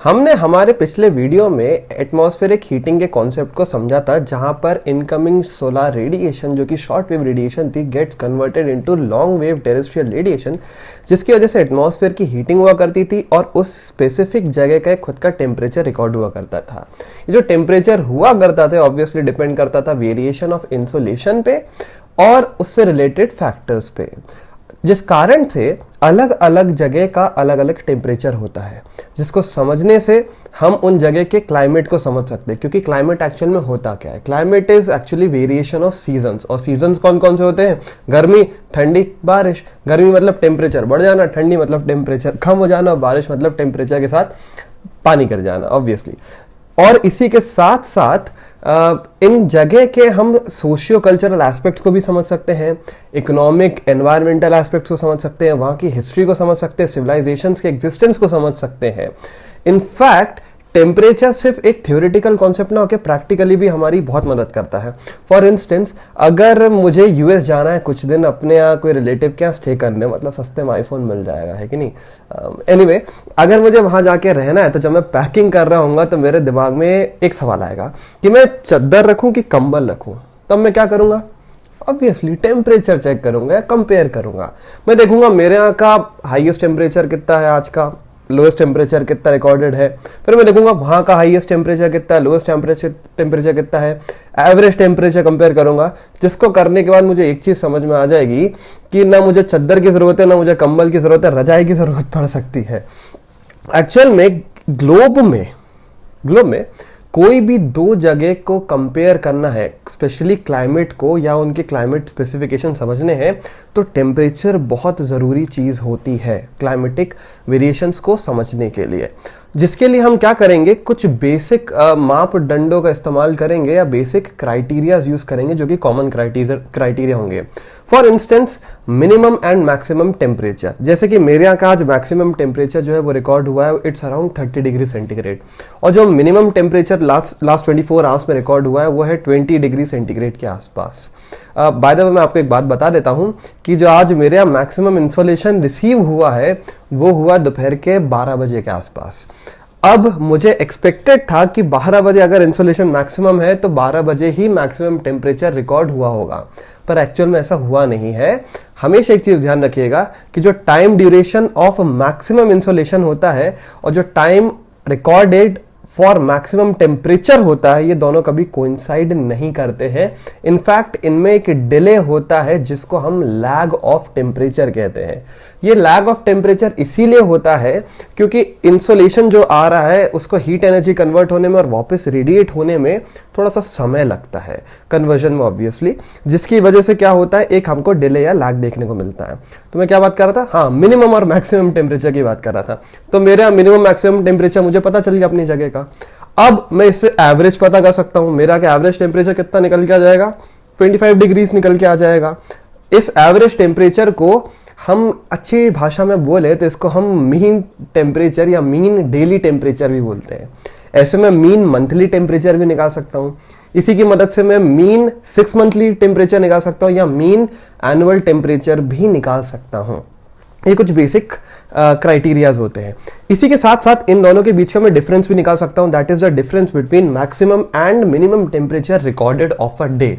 हमने हमारे पिछले वीडियो में एटमॉस्फेरिक हीटिंग के कॉन्सेप्ट को समझा था, जहां पर इनकमिंग सोलर रेडिएशन जो कि शॉर्ट वेव रेडिएशन थी gets converted into long wave terrestrial radiation, जिसकी वजह से एटमॉस्फेयर की हीटिंग हुआ करती थी और उस स्पेसिफिक जगह का खुद का टेम्परेचर रिकॉर्ड हुआ करता था। ये जो टेम्परेचर हुआ करता था ऑब्वियसली डिपेंड करता था वेरिएशन ऑफ इंसोलेशन पे और उससे रिलेटेड फैक्टर्स पे, जिस कारण से अलग अलग जगह का अलग अलग टेम्परेचर होता है, जिसको समझने से हम उन जगह के क्लाइमेट को समझ सकते हैं। क्योंकि क्लाइमेट एक्चुअल में होता क्या है, climate is actually variation of seasons. और सीजन्स कौन कौन से होते हैं? गर्मी, ठंडी, बारिश। गर्मी मतलब टेम्परेचर बढ़ जाना, ठंडी मतलब टेम्परेचर कम हो जाना, बारिश मतलब टेम्परेचर के साथ पानी गिर जाना ऑब्वियसली। और इसी के साथ साथ इन जगह के हम सोशियो कल्चरल एस्पेक्ट्स को भी समझ सकते हैं, इकोनॉमिक एनवायरमेंटल एस्पेक्ट्स को समझ सकते हैं, वहाँ की हिस्ट्री को समझ सकते हैं, सिविलाइजेशंस के एग्जिस्टेंस को समझ सकते हैं। इनफैक्ट टेम्परेचर सिर्फ एक थ्योरेटिकल कॉन्सेप्ट ना होकर प्रैक्टिकली भी हमारी बहुत मदद करता है। फॉर इंस्टेंस, अगर मुझे यूएस जाना है कुछ दिन अपने यहाँ कोई रिलेटिव के यहाँ स्टे करने, मतलब सस्ते में आईफोन मिल जाएगा, है कि नहीं? एनीवे, अगर मुझे वहाँ जाके रहना है तो जब मैं पैकिंग कर रहा हूँ तो मेरे दिमाग में एक सवाल आएगा कि मैं चद्दर रखूँ कि कंबल रखूँ। तब मैं क्या करूँगा? ऑब्वियसली टेम्परेचर चेक करूँगा या कंपेयर करूँगा। मैं देखूँगा मेरे यहाँ का हाईएस्ट टेम्परेचर कितना है आज का, लोएस्ट टेम्परेचर कितना रिकॉर्डेड है, फिर मैं देखूंगा वहां का हाईएस्ट टेम्परेचर कितना है, लोएस्ट टेम्परेचर कितना है, एवरेज टेम्परेचर कंपेयर करूंगा। जिसको करने के बाद मुझे एक चीज समझ में आ जाएगी कि ना मुझे चद्दर की जरूरत है, ना मुझे कंबल की जरूरत है, रजाई की जरूरत पड़ सकती है। एक्चुअल में ग्लोब में कोई भी दो जगह को कंपेयर करना है, स्पेशली क्लाइमेट को या उनके क्लाइमेट स्पेसिफिकेशन समझने हैं, तो टेम्परेचर बहुत ज़रूरी चीज़ होती है क्लाइमेटिक वेरिएशंस को समझने के लिए। जिसके लिए हम क्या करेंगे, कुछ बेसिक मापदंडों का इस्तेमाल करेंगे या बेसिक क्राइटेरियाज यूज करेंगे जो कि कॉमन क्राइटेरिया होंगे। For instance, minimum and maximum temperature. जैसे कि मेरे यहाँ का आज मैक्सिमम टेम्परेचर जो है वो रिकॉर्ड हुआ है, इट्स अराउंड 30 डिग्री सेंटीग्रेड, और जो मिनिमम टेम्परेचर लास्ट 24 आवर्स में रिकॉर्ड हुआ है वो है 20 डिग्री सेंटीग्रेड के आसपास। बाय द वे, मैं आपको एक बात बता देता हूं कि जो आज मेरे यहाँ मैक्सिमम इंसोलेशन रिसीव हुआ है वो हुआ दोपहर के 12 बजे के आसपास। अब मुझे एक्सपेक्टेड था कि 12 बजे अगर इंसोलेशन मैक्सिमम है तो 12 बजे ही मैक्सिमम टेम्परेचर रिकॉर्ड हुआ होगा, पर एक्चुअल में ऐसा हुआ नहीं है। हमेशा एक चीज ध्यान रखिएगा कि जो time duration of maximum insolation होता है और जो time recorded for maximum temperature होता है, ये दोनों कभी कोइंसाइड नहीं करते हैं। इनफैक्ट इनमें एक डिले होता है जिसको हम लैग ऑफ टेम्परेचर कहते हैं। ये लैग ऑफ टेम्परेचर इसीलिए होता है क्योंकि इंसोलेशन जो आ रहा है उसको हीट एनर्जी कन्वर्ट होने में और वापस रेडिएट होने में थोड़ा सा समय लगता है कन्वर्जन में ऑब्वियसली, जिसकी वजह से क्या होता है, एक हमको डिले या लैग देखने को मिलता है। तो मैं क्या बात कर रहा था? हाँ, मिनिमम और मैक्सिमम टेम्परेचर की बात कर रहा था। तो मेरा मिनिमम मैक्सिमम टेम्परेचर मुझे पता चल गया अपनी जगह का। अब मैं इससे एवरेज पता कर सकता हूं, मेरा क्या एवरेज टेम्परेचर कितना निकल के आ जाएगा? 25 डिग्रीज निकल के आ जाएगा। इस एवरेज टेम्परेचर को हम अच्छी भाषा में बोले तो इसको हम मीन टेम्परेचर या मीन डेली टेम्परेचर भी बोलते हैं। ऐसे में मीन मंथली टेम्परेचर भी निकाल सकता हूं। इसी की मदद से मैं मीन 6 मंथली टेम्परेचर निकाल सकता हूं या मीन एनुअल टेम्परेचर भी निकाल सकता हूं। ये कुछ बेसिक क्राइटेरियाज होते हैं। इसी के साथ साथ इन दोनों के बीच का मैं डिफरेंस भी निकाल सकता हूं, that is the difference between maximum and minimum temperature recorded of a day.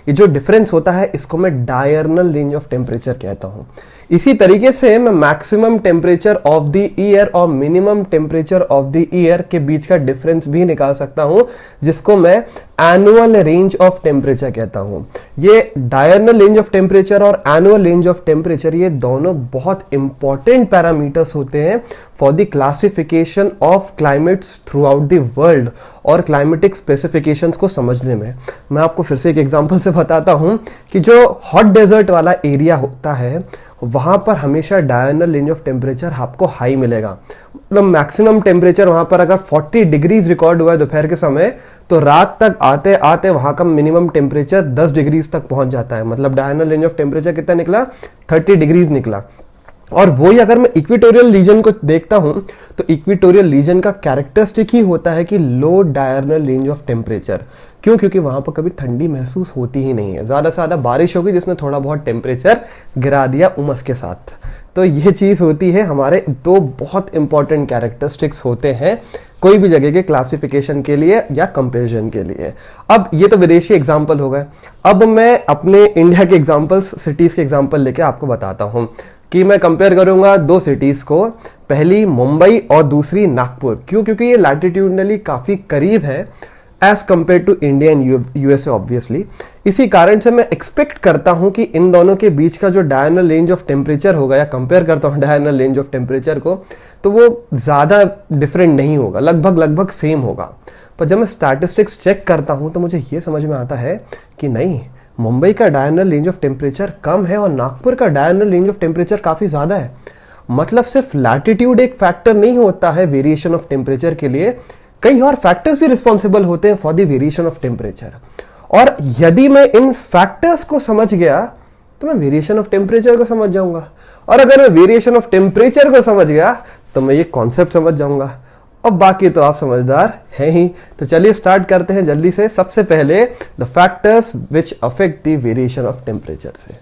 ये जो डिफरेंस होता है इसको मैं डायरनल रेंज ऑफ टेम्परेचर कहता हूं। इसी तरीके से मैं maximum temperature of the year और minimum temperature of the year के बीच का डिफरेंस भी निकाल सकता हूं, जिसको मैं एनुअल रेंज ऑफ टेम्परेचर कहता हूं। ये डायरनल रेंज ऑफ टेम्परेचर और एनुअल रेंज ऑफ टेम्परेचर, ये दोनों बहुत इंपॉर्टेंट पैरामीटर्स होते हैं for the classification of climates through out the world और क्लाइमेटिक स्पेसिफिकेशंस को समझने में। मैं आपको फिर से एक एग्जांपल से बताता हूं कि जो हॉट डेजर्ट वाला एरिया होता है वहां पर हमेशा डायरनल रेंज ऑफ टेम्परेचर आपको हाई मिलेगा। मतलब मैक्सिमम टेम्परेचर वहां पर अगर 40 डिग्रीज रिकॉर्ड हुआ है दोपहर के समय, तो रात तक आते आते वहां का मिनिमम टेम्परेचर 10 डिग्रीज तक पहुंच जाता है। मतलब डायरनल रेंज ऑफ टेम्परेचर कितना निकला? 30 डिग्रीज निकला। और वही अगर मैं इक्वेटोरियल रीजन को देखता हूं तो इक्वेटोरियल रीजन का कैरेक्टरिस्टिक ही होता है कि लो डायरनल रेंज ऑफ टेम्परेचर। क्यों? क्योंकि वहां पर कभी ठंडी महसूस होती ही नहीं है। ज्यादा से ज्यादा बारिश होगी जिसने थोड़ा बहुत टेम्परेचर गिरा दिया उमस के साथ। तो ये चीज़ होती है, हमारे दो बहुत इंपॉर्टेंट कैरेक्टरिस्टिक्स होते हैं कोई भी जगह के क्लासिफिकेशन के लिए या कंपैरिजन के लिए। अब ये तो विदेशी एग्जाम्पल हो गए, अब मैं अपने इंडिया के एग्जाम्पल्स, सिटीज़ के एग्जाम्पल लेके आपको बताता हूँ कि मैं कंपेयर करूंगा दो सिटीज़ को, पहली मुंबई और दूसरी नागपुर। क्यों? क्योंकि ये लैटिट्यूडनली काफ़ी करीब है as compared to India and USA obviously. इसी कारण से मैं एक्सपेक्ट करता हूं कि इन दोनों के बीच का जो डायगोनल रेंज ऑफ टेम्परेचर होगा, या कंपेयर करता हूं डायगोनल रेंज ऑफ टेम्परेचर को, तो वो ज़्यादा डिफरेंट नहीं होगा, लगभग सेम होगा। पर जब मैं स्टैटिस्टिक्स चेक करता हूं तो मुझे ये समझ में आता है कि नहीं, मुंबई का डायगोनल रेंज ऑफ टेम्परेचर कम है और नागपुर का डायगोनल रेंज ऑफ टेम्परेचर काफ़ी ज़्यादा है। मतलब सिर्फ लैटिट्यूड एक फैक्टर नहीं होता है वेरिएशन ऑफ टेम्परेचर के लिए, कई और फैक्टर्स भी रिस्पॉन्सिबल होते हैं for the variation of temperature. और यदि मैं इन फैक्टर्स को समझ गया तो मैं वेरिएशन ऑफ टेम्परेचर को समझ जाऊंगा, और अगर मैं वेरिएशन ऑफ टेम्परेचर को समझ गया तो मैं ये कॉन्सेप्ट समझ जाऊंगा। अब बाकी तो आप समझदार हैं ही। तो चलिए स्टार्ट करते हैं जल्दी से। सबसे पहले the factors which affect the variation of temperature से।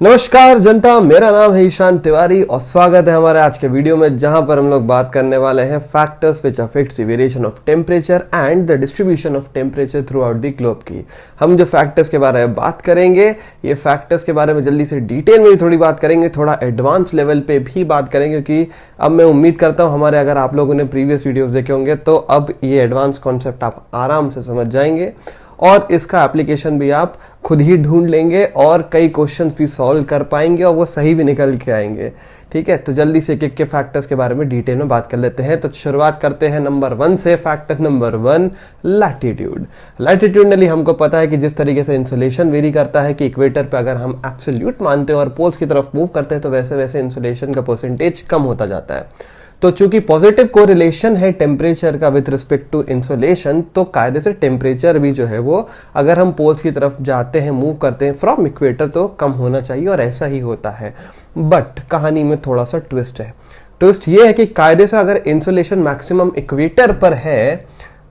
नमस्कार जनता, मेरा नाम है ईशान तिवारी और स्वागत है हमारे आज के वीडियो में, जहां पर हम लोग बात करने वाले हैं factors which affects the variation of temperature and the distribution of temperature through out the globe की। हम जो फैक्टर्स के बारे में बात करेंगे, ये फैक्टर्स के बारे में जल्दी से डिटेल में भी थोड़ी बात करेंगे, थोड़ा एडवांस लेवल पे भी बात करेंगे, क्योंकि अब मैं उम्मीद करता हूँ हमारे, अगर आप लोगों ने प्रीवियस वीडियोज देखे होंगे तो अब ये एडवांस कॉन्सेप्ट आप आराम से समझ जाएंगे और इसका एप्लीकेशन भी आप खुद ही ढूंढ लेंगे और कई क्वेश्चंस भी सॉल्व कर पाएंगे और वो सही भी निकल के आएंगे। ठीक है, तो जल्दी से एक के फैक्टर्स के बारे में डिटेल में बात कर लेते हैं। तो शुरुआत करते हैं नंबर 1 से। Factor number 1, latitude. लैटिट्यूडनली हमको पता है कि जिस तरीके से इंसुलेशन वेरी करता है कि इक्वेटर पे अगर हम एब्सोल्यूट मानते हैं और पोल्स की तरफ मूव करते हैं तो वैसे वैसे इंसुलेशन का परसेंटेज कम होता जाता है। तो चूंकि पॉजिटिव कोरिलेशन है टेम्परेचर का विद रिस्पेक्ट टू इंसुलेशन, तो कायदे से टेम्परेचर भी जो है वो, अगर हम पोल्स की तरफ जाते हैं, मूव करते हैं फ्रॉम इक्वेटर, तो कम होना चाहिए और ऐसा ही होता है। बट कहानी में थोड़ा सा ट्विस्ट है। ट्विस्ट ये है कि कायदे से अगर इंसुलेशन मैक्सिमम इक्वेटर पर है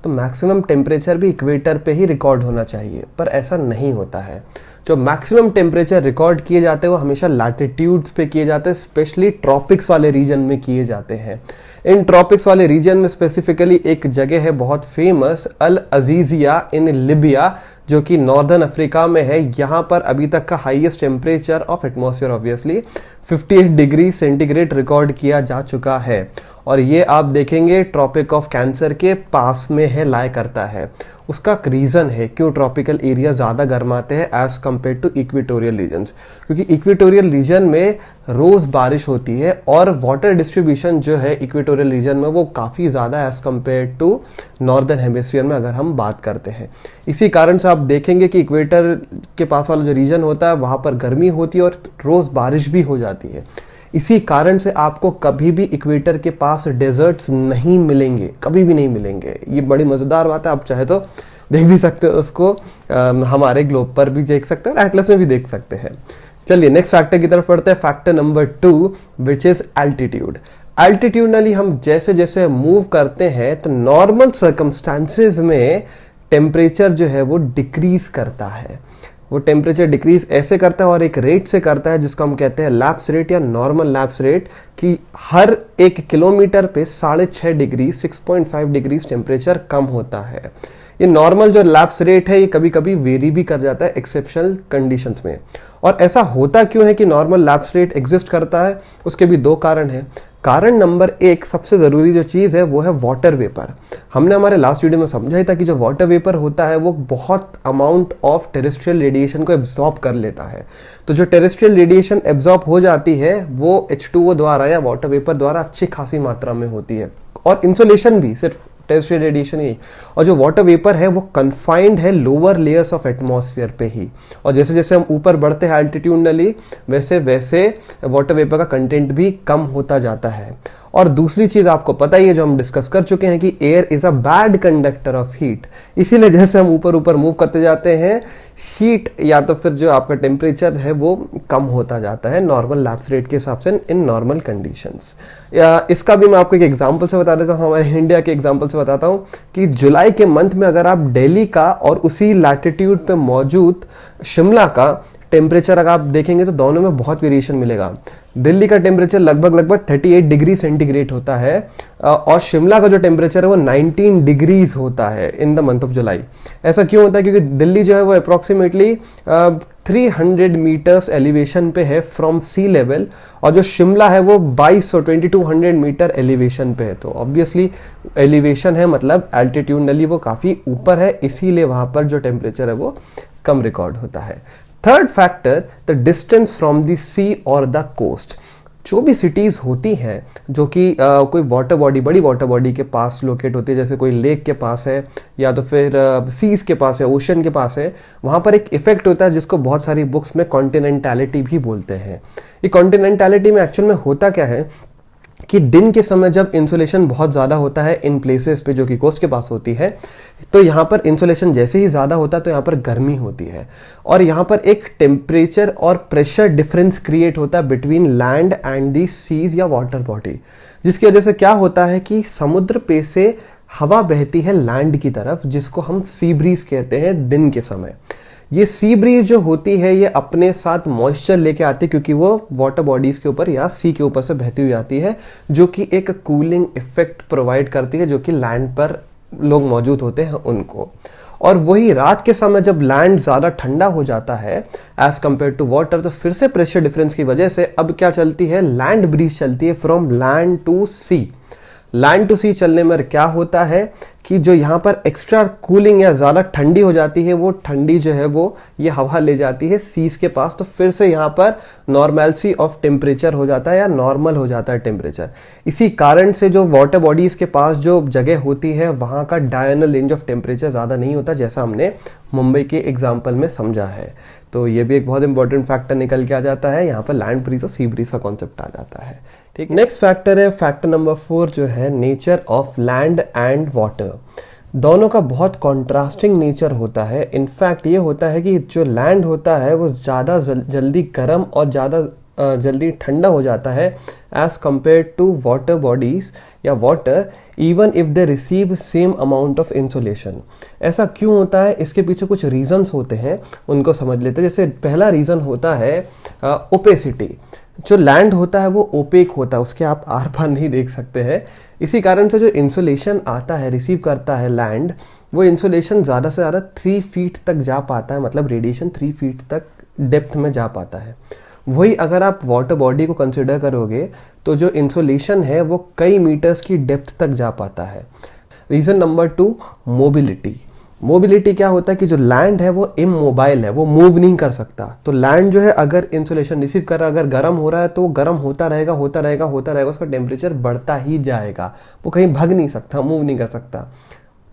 तो मैक्सिमम टेम्परेचर भी इक्वेटर पे ही रिकॉर्ड होना चाहिए, पर ऐसा नहीं होता है। जो मैक्सिमम टेम्परेचर रिकॉर्ड किए जाते हैं वो हमेशा लैटिट्यूड्स पे किए जाते हैं, स्पेशली ट्रॉपिक्स वाले रीजन में किए जाते हैं। इन ट्रॉपिक्स वाले रीजन में स्पेसिफिकली एक जगह है बहुत फेमस, अल अजीजिया इन लिबिया, जो कि नॉर्दर्न अफ्रीका में है। यहाँ पर अभी तक का highest temperature of atmosphere obviously 58 degree centigrade record किया जा चुका है, और ये आप देखेंगे ट्रॉपिक ऑफ कैंसर के पास में है, लाया करता है। उसका रीज़न है क्यों ट्रॉपिकल एरिया ज़्यादा गर्माते हैं as compare to equatorial regions, क्योंकि इक्वेटोरियल रीजन में रोज़ बारिश होती है और वाटर डिस्ट्रीब्यूशन जो है इक्वेटोरियल रीजन में वो काफ़ी ज़्यादा as compare to northern hemisphere में अगर हम बात करते हैं। इसी कारण से आप देखेंगे कि इक्वेटर के पास वाला जो रीजन होता है वहाँ पर गर्मी होती है और रोज़ बारिश भी हो जाती है। इसी कारण से आपको कभी भी इक्वेटर के पास डेजर्ट्स नहीं मिलेंगे, कभी भी नहीं मिलेंगे। ये बड़ी मज़ेदार बात है, आप चाहे तो देख भी सकते हो उसको, हमारे ग्लोब पर भी देख सकते हैं और एटलस में भी देख सकते हैं। चलिए नेक्स्ट फैक्टर की तरफ पढ़ते हैं। Factor number 2 which is altitude. Altitudinally हम जैसे जैसे मूव करते हैं तो नॉर्मल सर्कमस्टांसेस में टेम्परेचर जो है वो डिक्रीज करता है। वो टेम्परेचर डिक्रीज ऐसे करता है और एक रेट से करता है जिसको हम कहते हैं लैप्स रेट या नॉर्मल लैप्स रेट, कि हर 1 किलोमीटर पे 6.5 डिग्री 6.5 डिग्री टेम्परेचर कम होता है। ये नॉर्मल जो लैप्स रेट है ये कभी कभी वेरी भी कर जाता है एक्सेप्शनल कंडीशंस में। और ऐसा होता क्यों है कि नॉर्मल लैप्स रेट एग्जिस्ट करता है? उसके भी 2 कारण हैं। कारण नंबर 1, सबसे ज़रूरी जो चीज़ है वो है वाटर वेपर। हमने हमारे लास्ट वीडियो में समझा ही था कि जो वाटर वेपर होता है वो बहुत अमाउंट ऑफ टेरेस्ट्रियल रेडिएशन को एब्जॉर्ब कर लेता है। तो जो टेरेस्ट्रियल रेडिएशन एब्जॉर्ब हो जाती है वो H2O द्वारा या वाटर वेपर द्वारा अच्छी खासी मात्रा में होती है, और इंसुलेशन भी सिर्फ टेरेस्ट्रियल रेडिएशन ही। और जो वाटर वेपर है वो कन्फाइंड है लोअर लेयर्स ऑफ एटमॉस्फेयर पे ही, और जैसे जैसे हम ऊपर बढ़ते हैं एल्टीट्यूडनली वैसे वैसे वाटर वेपर का कंटेंट भी कम होता जाता है। और दूसरी चीज आपको पता ही है जो हम डिस्कस कर चुके हैं कि air is a bad conductor of heat, इसीलिए जैसे हम ऊपर ऊपर मूव करते जाते हैं हीट या तो फिर जो आपका टेम्परेचर है वो कम होता जाता है नॉर्मल लैप्स रेट के हिसाब से इन नॉर्मल कंडीशंस। इसका भी मैं आपको एक एग्जांपल से बता देता हूँ, हमारे इंडिया के एग्जांपल से बताता हूँ कि जुलाई के मंथ में अगर आप दिल्ली का और उसी लैटिट्यूड पे मौजूद शिमला का टेम्परेचर अगर आप देखेंगे तो दोनों में बहुत वेरिएशन मिलेगा। दिल्ली का टेम्परेचर लगभग 38 डिग्री सेंटीग्रेड होता है और शिमला का जो टेम्परेचर है वो 19 डिग्रीज होता है in the month of July. ऐसा क्यों होता है? क्योंकि दिल्ली जो है वो अप्रोक्सीमेटली 300 मीटर्स एलिवेशन पे है फ्रॉम सी लेवल और जो शिमला है वो 2200 मीटर एलिवेशन पे है। तो ऑब्वियसली एलिवेशन है मतलब एल्टीट्यूडनली वो काफ़ी ऊपर है, इसीलिए वहाँ पर जो टेम्परेचर है वो कम रिकॉर्ड होता है। Third factor, the distance from the sea और द कोस्ट। जो भी सिटीज़ होती हैं जो कि कोई वाटर बॉडी, बड़ी वाटर बॉडी के पास लोकेट होती है, जैसे कोई लेक के पास है या तो फिर सीज के पास है, ओशन के पास है, वहाँ पर एक इफेक्ट होता है जिसको बहुत सारी बुक्स में कॉन्टिनेंटैलिटी भी बोलते हैं। ये कॉन्टिनेंटैलिटी में एक्चुअल में होता क्या है कि दिन के समय जब इंसुलेशन बहुत ज़्यादा होता है इन प्लेसेस पे जो कि कोस्ट के पास होती है, तो यहाँ पर इंसुलेशन जैसे ही ज़्यादा होता है तो यहाँ पर गर्मी होती है और यहाँ पर एक टेम्परेचर और प्रेशर डिफरेंस क्रिएट होता है between land and the seas या वाटर बॉडी, जिसकी वजह से क्या होता है कि समुद्र पे से हवा बहती है लैंड की तरफ, जिसको हम सी ब्रीज कहते हैं दिन के समय। ये सी ब्रीज जो होती है ये अपने साथ मॉइस्चर लेके आती है क्योंकि वो वाटर बॉडीज के ऊपर या सी के ऊपर से बहती हुई आती है, जो कि एक कूलिंग इफेक्ट प्रोवाइड करती है जो कि लैंड पर लोग मौजूद होते हैं उनको। और वही रात के समय जब लैंड ज़्यादा ठंडा हो जाता है एज कंपेयर टू वाटर, तो फिर से प्रेशर डिफरेंस की वजह से अब क्या चलती है, लैंड ब्रीज चलती है from land to sea. Land to sea चलने में क्या होता है कि जो यहाँ पर एक्स्ट्रा कूलिंग या ज़्यादा ठंडी हो जाती है, वो ठंडी जो है वो ये हवा ले जाती है सीज के पास, तो फिर से यहाँ पर नॉर्मैलिटी ऑफ टेम्परेचर हो जाता है या नॉर्मल हो जाता है टेम्परेचर। इसी कारण से जो वाटर बॉडीज़ के पास जो जगह होती है वहाँ का डायनल रेंज ऑफ टेम्परेचर ज़्यादा नहीं होता, जैसा हमने मुंबई के एग्जाम्पल में समझा है। तो ये भी एक बहुत इंपॉर्टेंट फैक्टर निकल के आ जाता है, यहाँ पर लैंड ब्रीज और सी ब्रीज का कॉन्सेप्ट आ जाता है। ठीक, नेक्स्ट फैक्टर है फैक्टर नंबर 4 जो है nature of land and water. दोनों का बहुत कॉन्ट्रास्टिंग नेचर होता है। इनफैक्ट ये होता है कि जो लैंड होता है वो ज़्यादा जल्दी गर्म और ज़्यादा जल्दी ठंडा हो जाता है as compared to water bodies या water, even if they receive same amount of insolation. ऐसा क्यों होता है, इसके पीछे कुछ रीजंस होते हैं, उनको समझ लेते हैं। जैसे पहला रीज़न होता है ओपेसिटी। जो लैंड होता है वो ओपेक होता है, उसके आप आर पार नहीं देख सकते हैं। इसी कारण से जो इंसुलेशन आता है, रिसीव करता है लैंड, वो इंसुलेशन ज़्यादा से ज़्यादा 3 फीट तक जा पाता है, मतलब रेडिएशन 3 फीट तक डेप्थ में जा पाता है। वही अगर आप वाटर बॉडी को कंसिडर करोगे तो जो इंसुलेशन है वो कई मीटर्स की डेप्थ तक जा पाता है। Reason number 2, mobility. मोबिलिटी क्या होता है कि जो लैंड है वो इमोबाइल है, वो मूव नहीं कर सकता। तो लैंड जो है अगर इंसुलेशन रिसीव कर रहा है, अगर गर्म हो रहा है तो वो गर्म होता रहेगा, उसका टेम्परेचर बढ़ता ही जाएगा, वो कहीं भाग नहीं सकता, मूव नहीं कर सकता।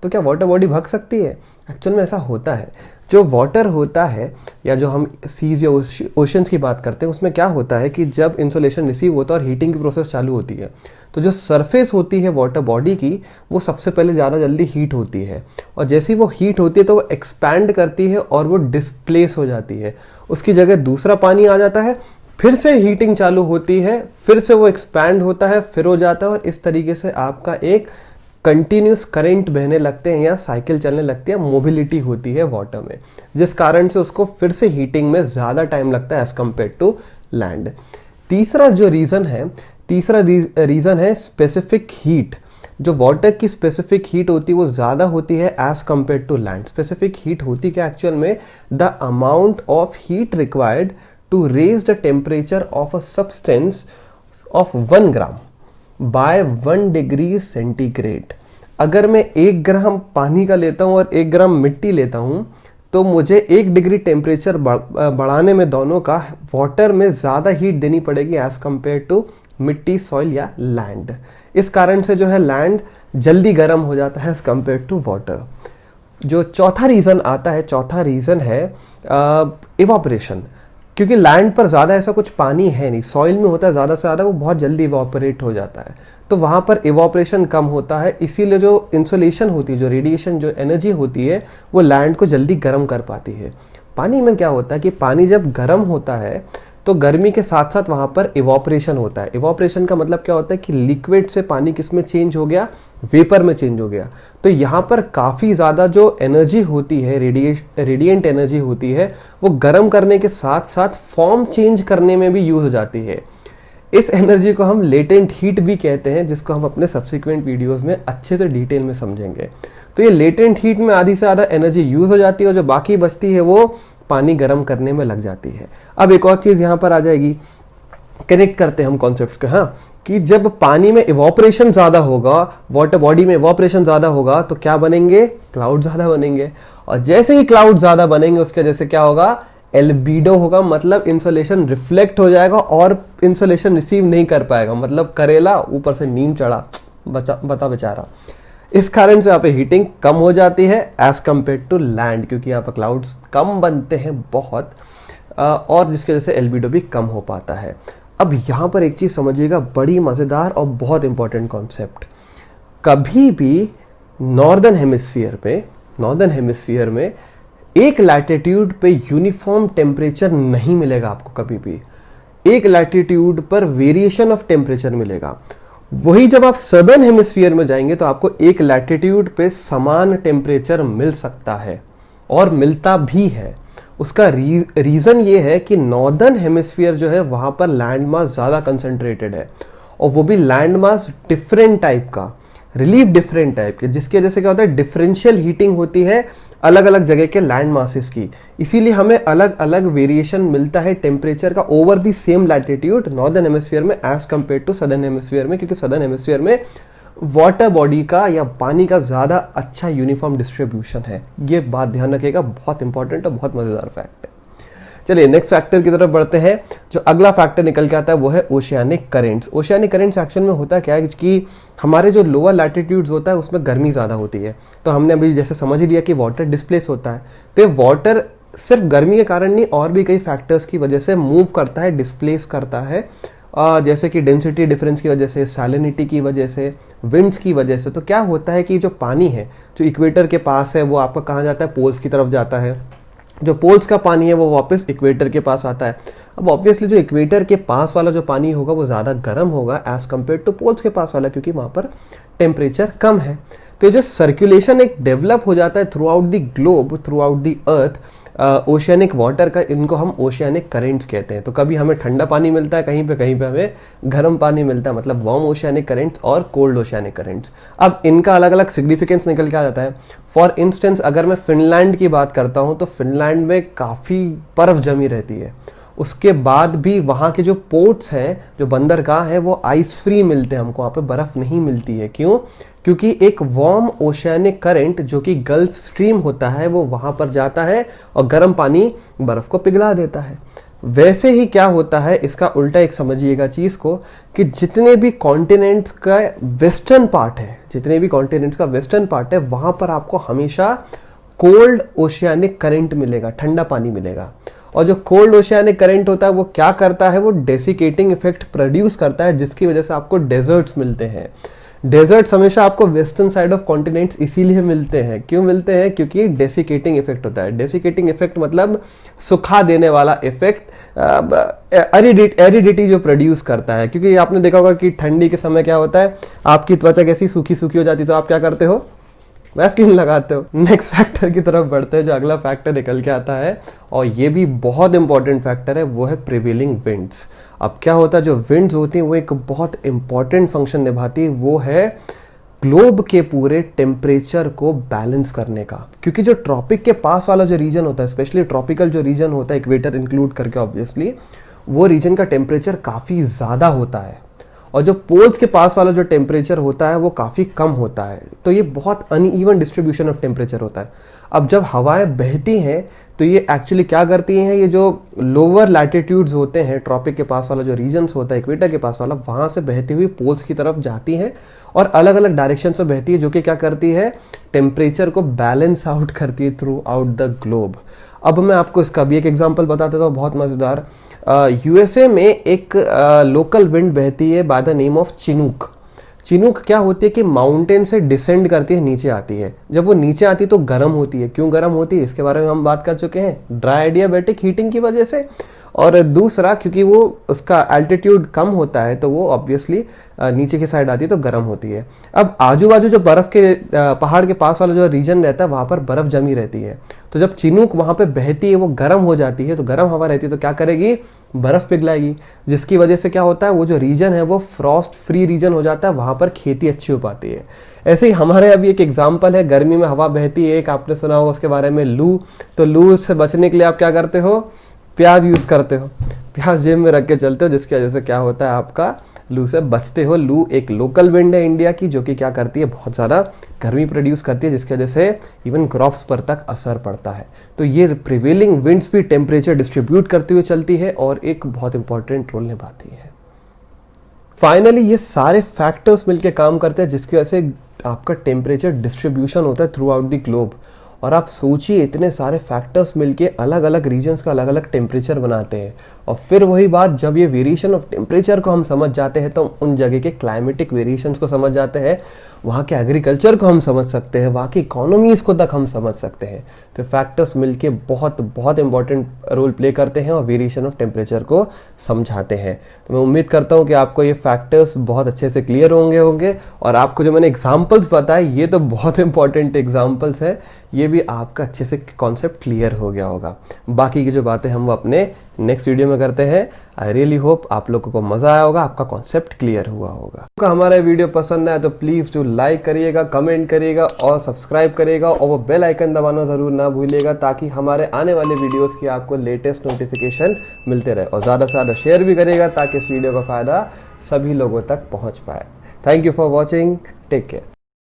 तो क्या वाटर बॉडी भाग सकती है? एक्चुअल में ऐसा होता है। जो वाटर होता है या जो हम सीज या ओशंस की बात करते हैं, उसमें क्या होता है कि जब इंसुलेशन रिसीव होता है और हीटिंग की प्रोसेस चालू होती है, तो जो सरफेस होती है वाटर बॉडी की वो सबसे पहले ज़्यादा जल्दी हीट होती है, और जैसे ही वो हीट होती है तो वो एक्सपैंड करती है और वो डिस्प्लेस हो जाती है। उसकी जगह दूसरा पानी आ जाता है, फिर से हीटिंग चालू होती है, फिर से वो एक्सपैंड होता है, फिर हो जाता है, और इस तरीके से आपका एक कंटिन्यूस करंट बहने लगते हैं या साइकिल चलने लगती है, मोबिलिटी होती है वाटर में, जिस कारण से उसको फिर से हीटिंग में ज़्यादा टाइम लगता है एज कम्पेयर टू लैंड। तीसरा रीज़न है स्पेसिफिक हीट। जो वाटर की स्पेसिफिक हीट होती है वो ज़्यादा होती है as compare to land. Specific heat होती क्या एक्चुअल में, the amount of heat required to raise the temperature of a substance of 1 gram by 1 degree centigrade. अगर मैं 1 ग्राम पानी का लेता हूँ और 1 ग्राम मिट्टी लेता हूँ तो मुझे 1 डिग्री टेम्परेचर बढ़ाने में दोनों का वाटर में ज़्यादा हीट देनी पड़ेगी एज कम्पेयर टू मिट्टी, सॉइल या लैंड। इस कारण से जो है लैंड जल्दी गर्म हो जाता है एज कम्पेयर टू वाटर। जो चौथा रीज़न है इवापोरेशन। क्योंकि लैंड पर ज़्यादा ऐसा कुछ पानी है नहीं, सॉइल में होता है ज़्यादा से ज़्यादा, वो बहुत जल्दी इवापोरेट हो जाता है। तो वहाँ पर इवोपरेशन कम होता है, इसीलिए जो इंसोलेशन होती है, जो रेडिएशन, जो एनर्जी होती है, वो लैंड को जल्दी गर्म कर पाती है। पानी में क्या होता है कि पानी जब गर्म होता है तो गर्मी के साथ साथ वहाँ पर इवोपरेशन होता है। इवोपरेशन का मतलब क्या होता है कि लिक्विड से पानी किस में चेंज हो गया, वेपर में चेंज हो गया। तो यहाँ पर काफ़ी ज़्यादा जो एनर्जी होती है, रेडिएंट एनर्जी होती है, वो गर्म करने के साथ साथ फॉर्म चेंज करने में भी यूज़ हो जाती है। इस एनर्जी को हम लेटेंट हीट भी कहते हैं, जिसको हम अपने सब्सिक्वेंट वीडियोस में अच्छे से डिटेल में समझेंगे। तो ये लेटेंट हीट में आधी से ज़्यादा एनर्जी यूज़ हो जाती है और जो बाकी बचती है वो पानी गर्म करने में लग जाती है। अब एक और चीज़ यहाँ पर आ जाएगी, कनेक्ट करते हैं हम कॉन्सेप्ट्स को, हाँ, कि जब पानी में इवोपरेशन ज़्यादा होगा, वाटर बॉडी में इवोपरेशन ज़्यादा होगा, तो क्या बनेंगे, क्लाउड ज़्यादा बनेंगे। और जैसे ही क्लाउड ज़्यादा बनेंगे उसके वजह से क्या होगा, एल्बीडो होगा, मतलब इंसोलेशन रिफ्लेक्ट हो जाएगा और इंसोलेशन रिसीव नहीं कर पाएगा, मतलब करेला ऊपर से नीम चढ़ा, बता बेचारा। इस कारण से यहाँ पे हीटिंग कम हो जाती है एज कम्पेयर टू लैंड, क्योंकि यहाँ पर क्लाउड्स कम बनते हैं बहुत, और जिसकी वजह से एल्बीडो भी कम हो पाता है। अब यहाँ पर एक चीज़ समझिएगा, बड़ी मज़ेदार और बहुत इंपॉर्टेंट कॉन्सेप्ट। कभी भी नॉर्दर्न हेमिस्फीयर में एक लैटिट्यूड पे यूनिफॉर्म टेम्परेचर नहीं मिलेगा आपको, कभी भी एक लैटिट्यूड पर वेरिएशन ऑफ टेम्परेचर मिलेगा। वही जब आप सदर्न हेमिस्फीयर में जाएंगे तो आपको एक लैटिट्यूड पे समान टेम्परेचर मिल सकता है और मिलता भी है। उसका रीज़न ये है कि नॉर्दर्न हेमिस्फीयर जो है वहाँ पर लैंड मास ज़्यादा कंसंट्रेटेड है, और वो भी लैंड मास डिफरेंट टाइप का, रिलीफ डिफरेंट टाइप के, जिसकी वजह से क्या होता है, डिफरेंशियल हीटिंग होती है अलग अलग जगह के लैंड मासेस की। इसीलिए हमें अलग अलग वेरिएशन मिलता है टेम्परेचर का over the same latitude northern hemisphere में as compare to southern hemisphere में, क्योंकि सदर्न हेमिस्फीयर में वाटर बॉडी का या पानी का ज़्यादा अच्छा यूनिफॉर्म डिस्ट्रीब्यूशन है। ये बात ध्यान रखिएगा, बहुत इंपॉर्टेंट और बहुत मज़ेदार फैक्ट है। चलिए नेक्स्ट फैक्टर की तरफ बढ़ते हैं। जो अगला फैक्टर निकल के आता है वो है oceanic currents. Oceanic currents action में होता क्या है कि हमारे जो लोअर लैटिट्यूड्स होता है उसमें गर्मी ज़्यादा होती है, तो हमने अभी जैसे समझ ही लिया कि वाटर डिस्प्लेस होता है, तो ये वाटर सिर्फ गर्मी के कारण नहीं और भी कई फैक्टर्स की वजह से मूव करता है, डिस्प्लेस करता है, जैसे कि डेंसिटी डिफरेंस की वजह से, सैलिनिटी की वजह से, विंड्स की वजह से। तो क्या होता है कि जो पानी है जो इक्वेटर के पास है वो आपका कहाँ जाता है, पोल्स की तरफ जाता है। जो पोल्स का पानी है वो वापस इक्वेटर के पास आता है। अब ऑब्वियसली जो इक्वेटर के पास वाला जो पानी होगा वो ज़्यादा गर्म होगा एज कम्पेयर टू पोल्स के पास वाला, क्योंकि वहाँ पर टेम्परेचर कम है। तो ये जो सर्कुलेशन एक डेवलप हो जाता है through out the globe, through out the earth, oceanic water का, इनको हम ओशियानिक करेंट्स कहते हैं। तो कभी हमें ठंडा पानी मिलता है कहीं पे हमें गर्म पानी मिलता है, मतलब वार्म ओशियानिक करेंट्स और कोल्ड ओशियानिक करेंट्स। अब इनका अलग अलग सिग्निफिकेंस निकल के आ जाता है। फॉर इंस्टेंस अगर मैं फिनलैंड की बात करता हूँ तो फिनलैंड में काफ़ी बर्फ जमी रहती है, उसके बाद भी वहाँ के जो पोर्ट्स हैं, जो बंदरगाह है, वो आइस फ्री मिलते हैं हमको, वहाँ पे बर्फ़ नहीं मिलती है। क्यों? क्योंकि एक वार्म ओशियानिक करंट जो कि गल्फ स्ट्रीम होता है वो वहाँ पर जाता है और गर्म पानी बर्फ़ को पिघला देता है। वैसे ही क्या होता है, इसका उल्टा एक समझिएगा चीज़ को, कि जितने भी कॉन्टिनेंट्स का वेस्टर्न पार्ट है, जितने भी कॉन्टिनेंट्स का वेस्टर्न पार्ट है, वहाँ पर आपको हमेशा कोल्ड ओशियानिक करंट मिलेगा, ठंडा पानी मिलेगा। और जो कोल्ड ओशियानिक करंट होता है वो क्या करता है, वो डेसिकेटिंग इफेक्ट प्रोड्यूस करता है, जिसकी वजह से आपको डेजर्ट्स मिलते हैं। डेजर्ट्स हमेशा आपको वेस्टर्न साइड ऑफ कॉन्टिनेंट्स इसीलिए मिलते हैं। क्यों मिलते हैं? क्योंकि डेसिकेटिंग इफेक्ट होता है। डेसिकेटिंग इफेक्ट मतलब सुखा देने वाला इफेक्ट, एरिडिटी जो प्रोड्यूस करता है। क्योंकि आपने देखा होगा कि ठंडी के समय क्या होता है, आपकी त्वचा कैसी सूखी सूखी हो जाती है, तो आप क्या करते हो, वैसलीन लगाते हो। नेक्स्ट फैक्टर की तरफ बढ़ते हैं। जो अगला फैक्टर निकल के आता है, और ये भी बहुत इंपॉर्टेंट फैक्टर है, वो है प्रिवेलिंग विंड्स। अब क्या होता है, जो विंड्स होती हैं वो एक बहुत इंपॉर्टेंट फंक्शन निभाती है, वो है ग्लोब के पूरे टेम्परेचर को बैलेंस करने का। क्योंकि जो ट्रॉपिक के पास वाला जो रीजन होता है, स्पेशली ट्रॉपिकल जो रीजन होता है, इक्वेटर इंक्लूड करके ऑब्वियसली, वो रीजन का टेम्परेचर काफ़ी ज़्यादा होता है, और जो पोल्स के पास वाला जो टेम्परेचर होता है वो काफ़ी कम होता है। तो ये बहुत अनइवन डिस्ट्रीब्यूशन ऑफ टेम्परेचर होता है। अब जब हवाएं बहती हैं तो ये एक्चुअली क्या करती हैं, ये जो लोअर लैटिट्यूड्स होते हैं, ट्रॉपिक के पास वाला जो रीजन्स होता है, इक्वेटर के पास वाला, वहाँ से बहती हुई पोल्स की तरफ जाती हैं और अलग अलग डायरेक्शन में बहती है, जो कि क्या करती है, टेम्परेचर को बैलेंस आउट करती है थ्रू आउट द ग्लोब। अब मैं आपको इसका भी एक एग्जाम्पल बता देता हूँ, बहुत मज़ेदार। यूएसए में एक लोकल विंड बहती है by the name of Chinook. Chinook क्या होती है कि माउंटेन से डिसेंड करती है, नीचे आती है। जब वो नीचे आती है तो गर्म होती है। क्यों गर्म होती है इसके बारे में हम बात कर चुके हैं, ड्राई एडियाबैटिक हीटिंग की वजह से। और दूसरा क्योंकि वो उसका एल्टीट्यूड कम होता है तो वो ऑब्वियसली नीचे की साइड आती है तो गर्म होती है। अब आजू बाजू जो बर्फ के पहाड़ के पास वाला जो रीजन रहता है वहां पर बर्फ जमी रहती है, तो जब चिनूक वहां पे बहती है वो गर्म हो जाती है, तो गर्म हवा रहती है तो क्या करेगी, बर्फ पिघलाएगी, जिसकी वजह से क्या होता है वो जो रीजन है वो फ्रॉस्ट फ्री रीजन हो जाता है, वहां पर खेती अच्छी हो पाती है। ऐसे ही हमारे अभी एक एग्जाम्पल है, गर्मी में हवा बहती है, एक आपने सुना होगा उसके बारे में लू। तो लू से बचने के लिए आप क्या करते हो, प्याज यूज करते हो, प्याज जेब में रख के चलते हो, जिसकी वजह से क्या होता है आपका लू से बचते हो। लू एक लोकल विंड है इंडिया की जो कि क्या करती है, बहुत ज़्यादा गर्मी प्रोड्यूस करती है, जिसकी वजह से इवन क्रॉप्स पर तक असर पड़ता है। तो ये प्रिवेलिंग विंड्स भी टेम्परेचर डिस्ट्रीब्यूट करते हुए चलती है और एक बहुत इंपॉर्टेंट रोल निभाती है। फाइनली ये सारे फैक्टर्स मिलकर काम करते हैं जिसकी वजह से आपका टेम्परेचर डिस्ट्रीब्यूशन होता है थ्रू आउट द ग्लोब। और आप सोचिए इतने सारे फैक्टर्स मिलके अलग अलग रीजन्स का अलग अलग टेम्परेचर बनाते हैं। और फिर वही बात, जब ये वेरिएशन ऑफ टेम्परेचर को हम समझ जाते हैं तो उन जगह के क्लाइमेटिक वेरिएशंस को समझ जाते हैं, वहाँ के एग्रीकल्चर को हम समझ सकते हैं, वहाँ की इकोनॉमीज को तक हम समझ सकते हैं। तो फैक्टर्स मिलके बहुत बहुत इंपॉर्टेंट रोल प्ले करते हैं और वेरिएशन ऑफ टेम्परेचर को समझाते हैं। तो मैं उम्मीद करता हूँ कि आपको ये फैक्टर्स बहुत अच्छे से क्लियर होंगे और आपको जो मैंने एग्जाम्पल्स बताए ये तो बहुत इंपॉर्टेंट एग्जाम्पल्स हैं, ये भी आपका अच्छे से कॉन्सेप्ट क्लियर हो गया होगा। बाकी की जो बातें हम वो अपने नेक्स्ट वीडियो में करते हैं। आई रियली होप आप लोगों को मजा आया होगा, आपका कॉन्सेप्ट क्लियर हुआ होगा। तो हमारा वीडियो पसंद आया तो प्लीज डू लाइक करिएगा, कमेंट करिएगा और सब्सक्राइब करिएगा और वो बेल आइकन दबाना जरूर ना भूलिएगा ताकि हमारे आने वाले वीडियोस की आपको लेटेस्ट नोटिफिकेशन मिलते रहे। और ज़्यादा से ज़्यादा शेयर भी करिएगा ताकि इस वीडियो का फायदा सभी लोगों तक पहुँच पाए। Thank you for watching, take care.